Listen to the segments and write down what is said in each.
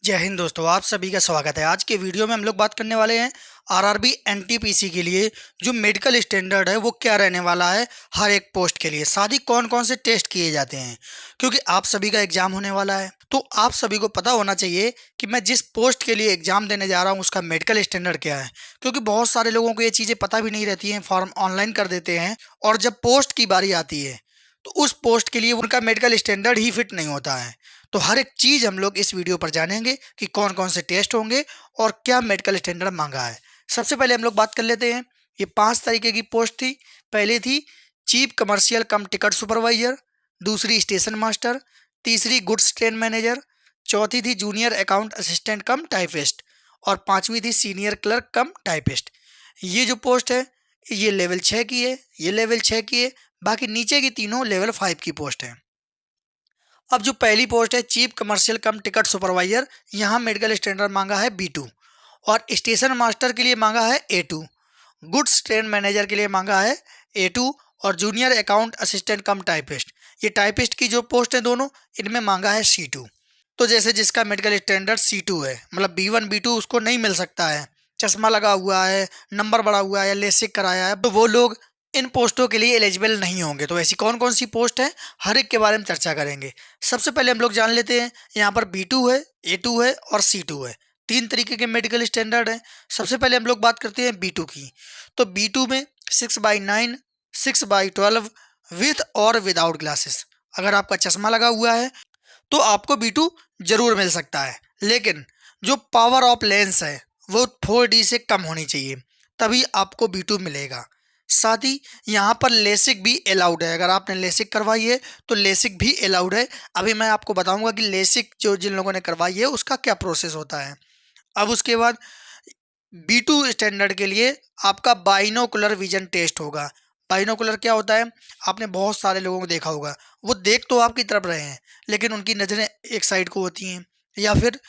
जय हिंद दोस्तों, आप सभी का स्वागत है। आज के वीडियो में हम लोग बात करने वाले हैं आरआरबी एनटीपीसी के लिए जो मेडिकल स्टैंडर्ड है वो क्या रहने वाला है हर एक पोस्ट के लिए, साथ ही कौन कौन से टेस्ट किए जाते हैं। क्योंकि आप सभी का एग्जाम होने वाला है तो आप सभी को पता होना चाहिए कि मैं जिस पोस्ट के लिए एग्जाम देने जा रहा हूँ उसका मेडिकल स्टैंडर्ड क्या है। क्योंकि बहुत सारे लोगों को ये चीज़ें पता भी नहीं रहती हैं, फॉर्म ऑनलाइन कर देते हैं और जब पोस्ट की बारी आती है तो उस पोस्ट के लिए उनका मेडिकल स्टैंडर्ड ही फिट नहीं होता है। तो हर एक चीज़ हम लोग इस वीडियो पर जानेंगे कि कौन कौन से टेस्ट होंगे और क्या मेडिकल स्टैंडर्ड मांगा है। सबसे पहले हम लोग बात कर लेते हैं। ये 5 तरीके की पोस्ट थी। पहली थी चीफ कमर्शियल कम टिकट सुपरवाइजर, दूसरी स्टेशन मास्टर, तीसरी गुड्स ट्रेन मैनेजर, चौथी थी जूनियर अकाउंट असिस्टेंट कम टाइपिस्ट और पांचवी थी सीनियर क्लर्क कम टाइपिस्ट। ये जो पोस्ट है ये लेवल 6 की है, ये लेवल 6 की है, बाकी नीचे की तीनों लेवल 5 की पोस्ट है। अब जो पहली पोस्ट है चीफ कमर्शियल कम टिकट सुपरवाइजर, यहाँ मेडिकल स्टैंडर्ड मांगा है B2 और स्टेशन मास्टर के लिए मांगा है A2, गुड्स ट्रेन मैनेजर के लिए मांगा है A2 और जूनियर अकाउंट असिस्टेंट कम टाइपिस्ट, ये टाइपिस्ट की जो पोस्ट है दोनों इनमें मांगा है C2। तो जैसे जिसका मेडिकल स्टैंडर्ड C2 है, मतलब B1 B2 उसको नहीं मिल सकता है, चश्मा लगा हुआ है, नंबर बढ़ा हुआ है या लेसिक कराया है, तो वो लोग इन पोस्टों के लिए एलिजिबल नहीं होंगे। तो ऐसी कौन कौन सी पोस्ट है हर एक के बारे में चर्चा करेंगे। सबसे पहले हम लोग जान लेते हैं, यहाँ पर B2 है, A2 है और C2 है। 3 तरीके के मेडिकल स्टैंडर्ड हैं। सबसे पहले हम लोग बात करते हैं B2 की। तो B2 में 6/9, 6/12 विथ और विदाउट ग्लासेस। अगर आपका चश्मा लगा हुआ है तो आपको B2 जरूर मिल सकता है, लेकिन जो पावर ऑफ लेंस है वो 4D से कम होनी चाहिए, तभी आपको B2 मिलेगा। साथ ही यहाँ पर लेसिक भी अलाउड है। अगर आपने लेसिक करवाई है तो लेसिक भी अलाउड है। अभी मैं आपको बताऊंगा कि लेसिक जो जिन लोगों ने करवाई है उसका क्या प्रोसेस होता है। अब उसके बाद B2 स्टैंडर्ड के लिए आपका बाइनोकुलर विजन टेस्ट होगा। बाइनोकुलर क्या होता है, आपने बहुत सारे लोगों को देखा होगा, वो देख तो आपकी तरफ रहे हैं लेकिन उनकी नज़रें एक साइड को होती हैं, या फिर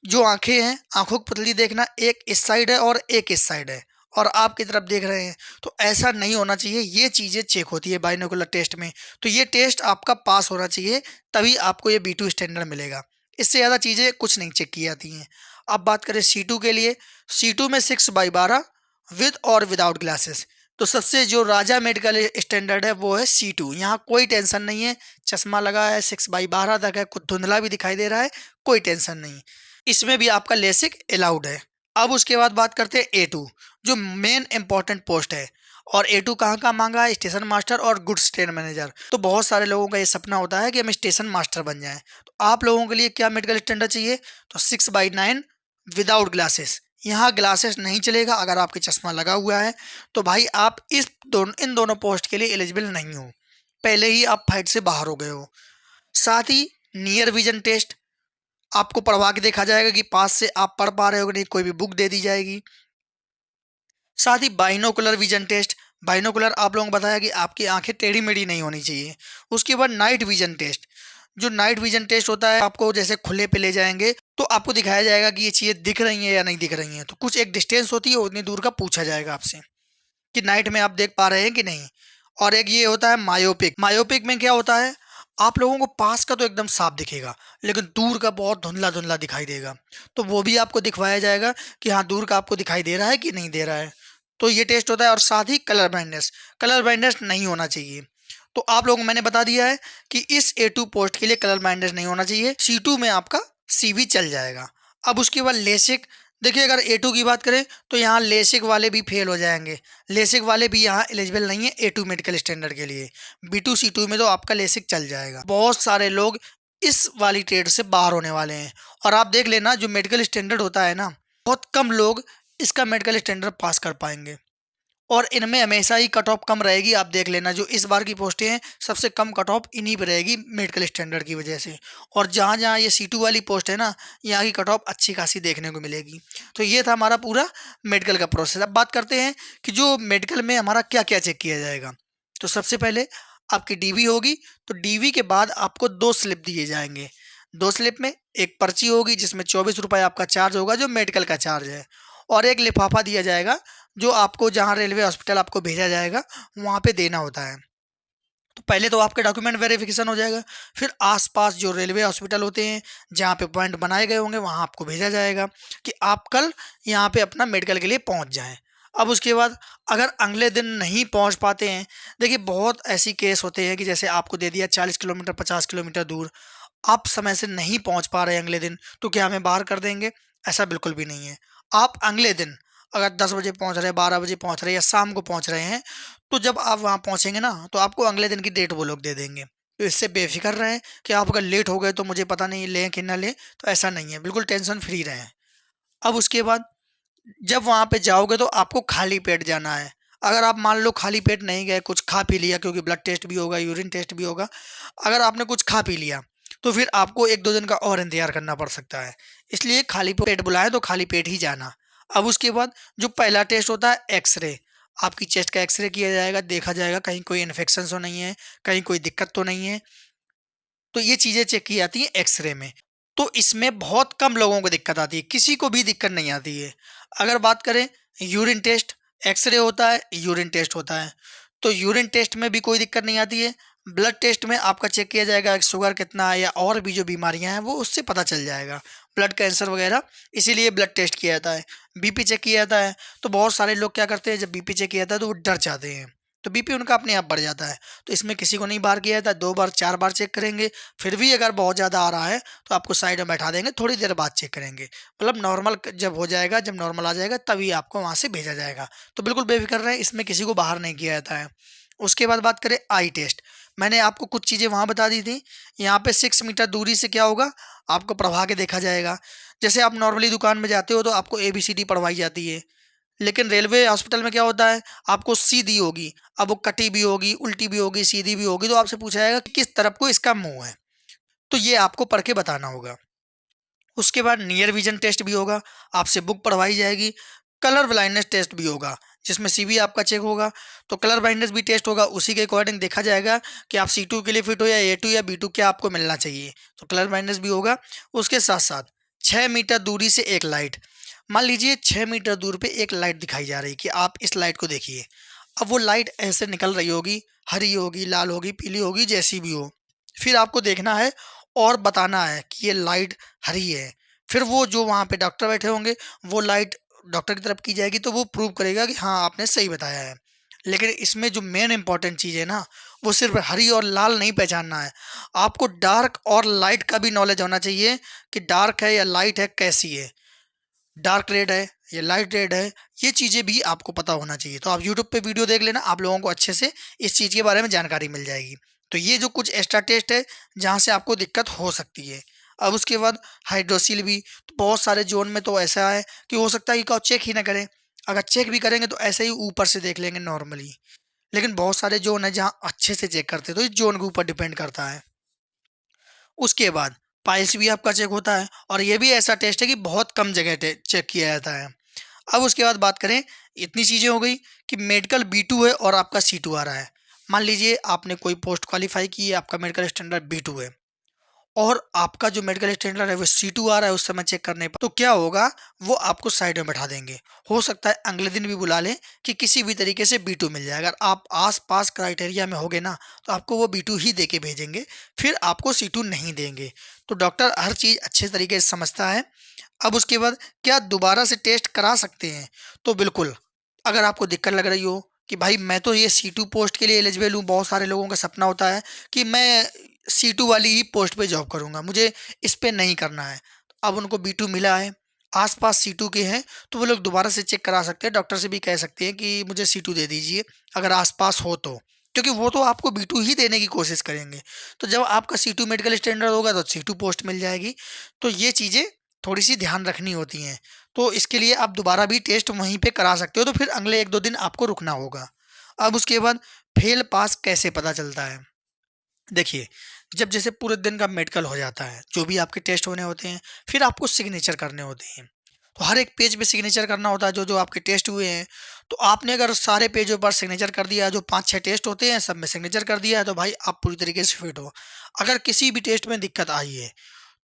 जो आंखें हैं, आंखों की पुतली देखना एक इस साइड है और एक इस साइड है और आपकी तरफ देख रहे हैं, तो ऐसा नहीं होना चाहिए। ये चीज़ें चेक होती है बाइनोकुलर टेस्ट में। तो ये टेस्ट आपका पास होना चाहिए, तभी आपको ये B2 स्टैंडर्ड मिलेगा। इससे ज़्यादा चीज़ें कुछ नहीं चेक की जाती हैं। अब बात करें C2 के लिए। C2 में 6/12 विद और विदाउट ग्लासेस। तो सबसे जो राजा मेडिकल स्टैंडर्ड है वो है C2। यहाँ कोई टेंशन नहीं है, चश्मा लगा है, 6/12 तक है, कुछ धुंधला भी दिखाई दे रहा है, कोई टेंशन नहीं। इसमें भी आपका लेसिक अलाउड है। अब उसके बाद बात करते हैं A2, जो मेन इंपॉर्टेंट पोस्ट है। और A2 कहाँ का मांगा है, स्टेशन मास्टर और गुड्स ट्रेन मैनेजर। तो बहुत सारे लोगों का ये सपना होता है कि हम स्टेशन मास्टर बन जाएं। तो आप लोगों के लिए क्या मेडिकल स्टैंडर्ड चाहिए, तो 6/9 विदाउट ग्लासेस। यहाँ ग्लासेस नहीं चलेगा। अगर आपके चश्मा लगा हुआ है तो भाई आप इन दोनों पोस्ट के लिए एलिजिबल नहीं हो, पहले ही आप फाइट से बाहर हो गए हो। साथ ही नियर विजन टेस्ट, आपको पढ़वा के देखा जाएगा कि पास से आप पढ़ पा रहे हो कि नहीं, कोई भी बुक दे दी जाएगी। साथ ही बाइनोकुलर विजन टेस्ट, बाइनोकुलर आप लोगों को बताया कि आपकी आंखें टेढ़ी मेढ़ी नहीं होनी चाहिए। उसके बाद नाइट विजन टेस्ट, जो नाइट विजन टेस्ट होता है, आपको जैसे खुले पे ले जाएंगे तो आपको दिखाया जाएगा कि ये चीज़ें दिख रही हैं या नहीं दिख रही हैं। तो कुछ एक डिस्टेंस होती है, उतनी दूर का पूछा जाएगा आपसे कि नाइट में आप देख पा रहे हैं कि नहीं। और एक ये होता है मायोपिक। मायोपिक में क्या होता है, आप लोगों को पास का तो एकदम साफ दिखेगा लेकिन दूर का बहुत धुंधला धुंधला दिखाई देगा। तो वो भी आपको दिखवाया जाएगा कि हाँ दूर का आपको दिखाई दे रहा है कि नहीं दे रहा है। तो ये टेस्ट होता है। और साथ ही कलर ब्लाइंडनेस, कलर ब्लाइंडनेस नहीं होना चाहिए। तो आप लोगों को मैंने बता दिया है कि इस A2 पोस्ट के लिए कलर ब्लाइंडनेस नहीं होना चाहिए। C2 में आपका CV चल जाएगा। अब उसके बाद लेसिक। देखिए अगर A2 की बात करें तो यहाँ लेसिक वाले भी फेल हो जाएंगे। लेसिक वाले भी यहाँ एलिजिबल नहीं है A2 मेडिकल स्टैंडर्ड के लिए। B2 C2 में तो आपका लेसिक चल जाएगा। बहुत सारे लोग इस वाली ट्रेड से बाहर होने वाले हैं। और आप देख लेना जो मेडिकल स्टैंडर्ड होता है ना, बहुत कम लोग इसका मेडिकल स्टैंडर्ड पास कर पाएंगे और इनमें हमेशा ही कट ऑफ कम रहेगी। आप देख लेना जो इस बार की पोस्टें हैं सबसे कम कट ऑफ इन्हीं पर रहेगी मेडिकल स्टैंडर्ड की वजह से। और जहाँ जहाँ ये C2 वाली पोस्ट है ना, यहाँ की कट ऑफ अच्छी खासी देखने को मिलेगी। तो ये था हमारा पूरा मेडिकल का प्रोसेस। अब बात करते हैं कि जो मेडिकल में हमारा क्या क्या चेक किया जाएगा। तो सबसे पहले आपकी DV होगी। तो DV के बाद आपको 2 स्लिप दिए जाएंगे। 2 स्लिप में एक पर्ची होगी जिसमें 24 रुपये आपका चार्ज होगा, जो मेडिकल का चार्ज है, और एक लिफाफा दिया जाएगा जो आपको जहाँ रेलवे हॉस्पिटल आपको भेजा जाएगा वहाँ पे देना होता है। तो पहले तो आपके डॉक्यूमेंट वेरिफिकेशन हो जाएगा, फिर आसपास जो रेलवे हॉस्पिटल होते हैं जहाँ पे पॉइंट बनाए गए होंगे वहाँ आपको भेजा जाएगा कि आप कल यहाँ पे अपना मेडिकल के लिए पहुँच जाएं। अब उसके बाद अगर अगले दिन नहीं पहुँच पाते हैं, देखिए बहुत ऐसी केस होते हैं कि जैसे आपको दे दिया 40 किलोमीटर 50 किलोमीटर दूर, आप समय से नहीं पहुँच पा रहे अगले दिन, तो क्या हमें बाहर कर देंगे? ऐसा बिल्कुल भी नहीं है। आप अगले दिन अगर 10 बजे पहुँच रहे हैं, 12 बजे पहुँच रहे हैं या शाम को पहुँच रहे हैं, तो जब आप वहाँ पहुँचेंगे ना, तो आपको अगले दिन की डेट वो लोग दे देंगे। तो इससे बेफ़िक्र रहें कि आप अगर लेट हो गए तो मुझे पता नहीं लें कि ना लें, तो ऐसा नहीं है, बिल्कुल टेंशन फ्री रहें। अब उसके बाद जब वहाँ पे जाओगे तो आपको खाली पेट जाना है। अगर आप मान लो खाली पेट नहीं गए, कुछ खा पी लिया, क्योंकि ब्लड टेस्ट भी होगा, यूरिन टेस्ट भी होगा। अगर आपने कुछ खा पी लिया, तो फिर आपको 1-2 दिन का और इंतज़ार करना पड़ सकता है। इसलिए खाली पेट बुलाएँ तो खाली पेट ही जाना। अब उसके बाद जो पहला टेस्ट होता है एक्स-रे, आपकी चेस्ट का एक्स-रे किया जाएगा, देखा जाएगा कहीं कोई इन्फेक्शन तो नहीं है, कहीं कोई दिक्कत तो नहीं है। तो ये चीज़ें चेक की जाती हैं एक्स-रे में। तो इसमें बहुत कम लोगों को दिक्कत आती है, किसी को भी दिक्कत नहीं आती है। अगर बात करें यूरिन टेस्ट, एक्स-रे होता है, यूरिन टेस्ट होता है। तो यूरिन टेस्ट में भी कोई दिक्कत नहीं आती है। ब्लड टेस्ट में आपका चेक किया जाएगा कि शुगर कितना है या और भी जो बीमारियाँ हैं वो उससे पता चल जाएगा। ब्लड कैंसर वगैरह, इसीलिए ब्लड टेस्ट किया जाता है। बीपी चेक किया जाता है, तो बहुत सारे लोग क्या करते हैं जब बीपी चेक किया जाता है तो वो डर जाते हैं। तो बीपी उनका अपने आप बढ़ जाता है। तो इसमें किसी को नहीं बाहर किया जाता, 2 बार 4 बार चेक करेंगे, फिर भी अगर बहुत ज़्यादा आ रहा है तो आपको साइड में बैठा देंगे, थोड़ी देर बाद चेक करेंगे। मतलब नॉर्मल जब हो जाएगा, जब नॉर्मल आ जाएगा तभी आपको वहाँ से भेजा जाएगा। तो बिल्कुल बेफ़िक्र रहें, इसमें किसी को बाहर नहीं किया जाता है। उसके बाद बात करें आई टेस्ट, मैंने आपको कुछ चीज़ें वहाँ बता दी थी। यहाँ पे 6 मीटर दूरी से क्या होगा, आपको पढ़वा के देखा जाएगा। जैसे आप नॉर्मली दुकान में जाते हो तो आपको एबीसीडी पढ़वाई जाती है। लेकिन रेलवे हॉस्पिटल में क्या होता है, आपको सीधी होगी, अब वो कटी भी होगी, उल्टी भी होगी, सीधी भी होगी, तो आपसे पूछा जाएगा कि किस तरफ को इसका मुँह है। तो ये आपको पढ़ के बताना होगा। उसके बाद नियर विजन टेस्ट भी होगा, आपसे बुक पढ़वाई जाएगी। कलर ब्लाइंडनेस टेस्ट भी होगा, जिसमें सीबी आपका चेक होगा। तो कलर ब्लाइंडनेस भी टेस्ट होगा, उसी के अकॉर्डिंग देखा जाएगा कि आप सी टू के लिए फिट हो या ए टू या बी टू, क्या आपको मिलना चाहिए। तो कलर ब्लाइंडनेस भी होगा। उसके साथ साथ 6 मीटर दूरी से एक लाइट, मान लीजिए 6 मीटर दूर पे एक लाइट दिखाई जा रही कि आप इस लाइट को देखिए। अब वो लाइट ऐसे निकल रही होगी, हरी होगी, लाल होगी, पीली होगी, जैसी भी हो। फिर आपको देखना है और बताना है कि ये लाइट हरी है। फिर वो जो वहाँ पे डॉक्टर बैठे होंगे, वो लाइट डॉक्टर की तरफ की जाएगी, तो वो प्रूव करेगा कि हाँ, आपने सही बताया है। लेकिन इसमें जो मेन इम्पोर्टेंट चीज़ है ना, वो सिर्फ़ हरी और लाल नहीं पहचानना है। आपको डार्क और लाइट का भी नॉलेज होना चाहिए कि डार्क है या लाइट है, कैसी है। डार्क रेड है या लाइट रेड है, ये चीज़ें भी आपको पता होना चाहिए। तो आप यूट्यूब पे वीडियो देख लेना, आप लोगों को अच्छे से इस चीज़ के बारे में जानकारी मिल जाएगी। तो ये जो कुछ एक्स्ट्रा टेस्ट है, जहाँ से आपको दिक्कत हो सकती है। अब उसके बाद हाइड्रोसील भी, तो बहुत सारे ज़ोन में तो ऐसा है कि हो सकता है कि चेक ही ना करें। अगर चेक भी करेंगे तो ऐसे ही ऊपर से देख लेंगे नॉर्मली। लेकिन बहुत सारे ज़ोन हैं जहाँ अच्छे से चेक करते हैं, तो इस ज़ोन के ऊपर डिपेंड करता है। उसके बाद पाइल्स भी आपका चेक होता है, और ये भी ऐसा टेस्ट है कि बहुत कम जगह चेक किया जाता है। अब उसके बाद बात करें, इतनी चीज़ें हो गई कि मेडिकल बी टू है और आपका सी टू आ रहा है। मान लीजिए आपने कोई पोस्ट क्वालिफाई की है, आपका मेडिकल स्टैंडर्ड बी टू है और आपका जो मेडिकल स्टैंडर्ड है वो सी टू आ रहा है, उस समय चेक करने पर तो क्या होगा, वो आपको साइड में बैठा देंगे। हो सकता है अगले दिन भी बुला लें कि किसी भी तरीके से बी टू मिल जाए। अगर आप आस पास क्राइटेरिया में होगे ना, तो आपको वो बी टू ही दे के भेजेंगे, फिर आपको सी टू नहीं देंगे। तो डॉक्टर हर चीज़ अच्छे तरीके से समझता है। अब उसके बाद क्या दोबारा से टेस्ट करा सकते हैं? तो बिल्कुल, अगर आपको दिक्कत लग रही हो कि भाई मैं तो ये सी टू पोस्ट के लिए एलिजिबल हूँ, बहुत सारे लोगों का सपना होता है कि मैं सी टू वाली ही पोस्ट पे जॉब करूँगा, मुझे इस पे नहीं करना है। अब उनको बी टू मिला है, आस-पास सी टू के हैं, तो वो लोग दोबारा से चेक करा सकते हैं, डॉक्टर से भी कह सकते हैं कि मुझे सी टू दे दीजिए, अगर आस-पास हो तो। क्योंकि वो तो आपको बी टू ही देने की कोशिश करेंगे। तो जब आपका सी टू मेडिकल स्टैंडर्ड होगा तो सी टू पोस्ट मिल जाएगी। तो ये चीज़ें थोड़ी-सी ध्यान रखनी होती हैं। तो इसके लिए आप दोबारा भी टेस्ट वहीं पे करा सकते हो, तो फिर अगले 1-2 दिन आपको रुकना होगा। अब उसके बाद फेल पास कैसे पता चलता है? देखिए, जब जैसे पूरे दिन का मेडिकल हो जाता है, जो भी आपके टेस्ट होने होते हैं, फिर आपको सिग्नेचर करने होते हैं। तो हर एक पेज पे सिग्नेचर करना होता है, जो-जो आपके टेस्ट हुए हैं। तो आपने अगर सारे पेजों पर सिग्नेचर कर दिया, जो 5-6 टेस्ट होते हैं, सब में सिग्नेचर कर दिया है, तो भाई आप पूरी तरीके से फिट हो। अगर किसी भी टेस्ट में दिक्कत आई है,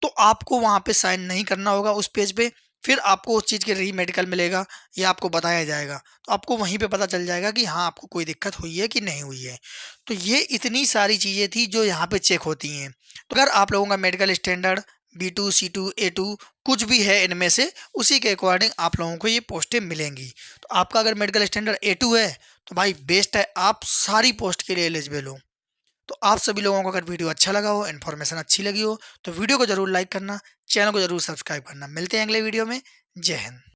तो आपको वहाँ पे साइन नहीं करना होगा उस पेज पे, फिर आपको उस चीज़ के री मेडिकल मिलेगा या आपको बताया जाएगा, तो आपको वहीं पे पता चल जाएगा कि हाँ, आपको कोई दिक्कत हुई है कि नहीं हुई है। तो ये इतनी सारी चीज़ें थी जो यहाँ पे चेक होती हैं। तो अगर आप लोगों का medical standard B2, C2, A2 कुछ भी है इनमें से, उसी के अकॉर्डिंग आप लोगों को ये पोस्टें मिलेंगी। तो आपका अगर मेडिकल स्टैंडर्ड A2 है, तो भाई बेस्ट है, आप सारी पोस्ट के लिए एलिजिबल हो। तो आप सभी लोगों को अगर वीडियो अच्छा लगा हो, इन्फॉर्मेशन अच्छी लगी हो, तो वीडियो को ज़रूर लाइक करना, चैनल को ज़रूर सब्सक्राइब करना। मिलते हैं अगले वीडियो में। जय हिंद।